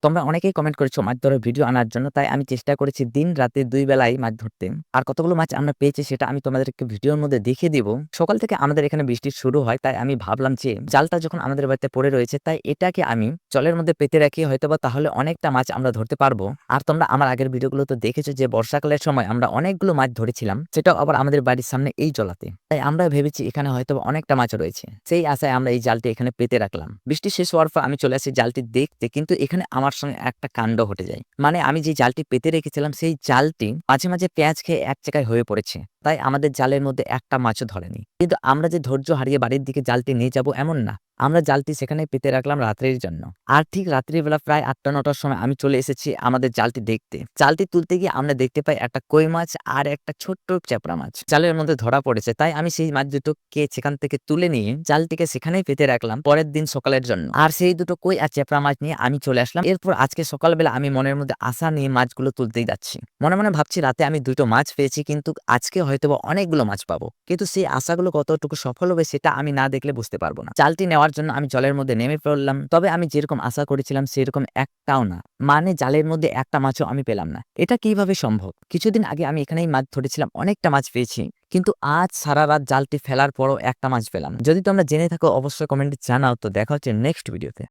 তোমরা অনেকেই কমেন্ট করেছো মাছ ধরার ভিডিও আনার জন্য। তাই আমি চেষ্টা করেছি দিন রাতে ২ বেলাই মাছ ধরতে। আর কতগুলো মাছ আমরা পেয়েছি সেটা আমি তোমাদেরকে ভিডিওর মধ্যে দেখিয়ে দিব। সকাল থেকে আমাদের এখানে বৃষ্টি শুরু হয়। তাই আমি ভাবলাম যে জালটা যখন আমাদের বাড়িতে পড়ে রয়েছে তাই এটাকে আমি জলের মধ্যে পেতে রাখি হয়তোবা তাহলে অনেকটা মাছ আমরা ধরতে পারবো। আর তোমরা আমার আগের ভিডিওগুলো তো দেখেছো যে বর্ষাকালের সময় আমরা অনেকগুলো মাছ ধরেছিলাম। সেটাও আবার আমাদের বাড়ির সামনে এই জলাতে। তাই আমরা ভেবেছি এখানে হয়তোবা অনেকটা মাছ রয়েছে। সেই আশায় আমরা এই জালটি এখানে পেতে রাখলাম। বৃষ্টি শেষ হওয়ার পর আমি চলে আসি জালটি দেখতে কিন্তু এখানে আমার সঙ্গে একটা কাণ্ড ঘটে যায়। মানে আমি যে জালটি পেতে রেখেছিলাম সেই জালটি মাঝে, মাঝে পেঁয়াজ খেয়ে এক জায়গায় হয়ে পড়েছে। তাই আমাদের জালের মধ্যে একটা মাছও ধরেনি। কিন্তু আমরা যে ধৈর্য হারিয়ে বাড়ির দিকে জালটি নিয়ে যাবো এমন না। আমরা জালটি সেখানেই পেতে রাখলাম রাত্রির জন্য। আর ঠিক রাত্রিবেলা প্রায় ৮টা-৯টার সময় আমি চলে এসেছি আমাদের জালটি দেখতে। জালটি তুলতে গিয়ে আমরা দেখতে পাই একটা কই মাছ আর একটা ছোট্ট চ্যাপড়া মাছ জালের মধ্যে ধরা পড়েছে। তাই আমি সেই মাছ দুটোকে সেখান থেকে তুলে নিয়ে জালটিকে সেখানেই পেতে রাখলাম পরের দিন সকালের জন্য। আর সেই দুটো কই আর চ্যাপড়া মাছ নিয়ে আমি চলে আসলাম। এরপর আজকে সকালবেলা আমি মনের মধ্যে আশা নিয়ে মাছগুলো তুলতেই যাচ্ছি। মনে, মনে ভাবছি রাতে আমি ২টো মাছ পেয়েছি কিন্তু আজকে হয়তোবা অনেকগুলো মাছ পাবো। কিন্তু সেই আশাগুলো কতটুকু সফল হবে সেটা আমি না দেখলে বুঝতে পারবো না। জালটি নেওয়ার জন্য আমি জলের মধ্যে নেমে পড়লাম। তবে আমি যেরকম আশা করেছিলাম সেরকম একটাও না। মানে জালের মধ্যে একটা মাছও আমি পেলাম না। এটা কিভাবে সম্ভব? কিছুদিন আগে আমি এখানেই মাছ ধরেছিলাম, অনেকটা মাছ পেয়েছি। কিন্তু আজ সারারাত জালটি ফেলার পরও একটা মাছ পেলাম না। যদি তোমরা জেনে থাকো অবশ্যই কমেন্টে জানাও। তো দেখা হচ্ছে নেক্সট ভিডিওতে।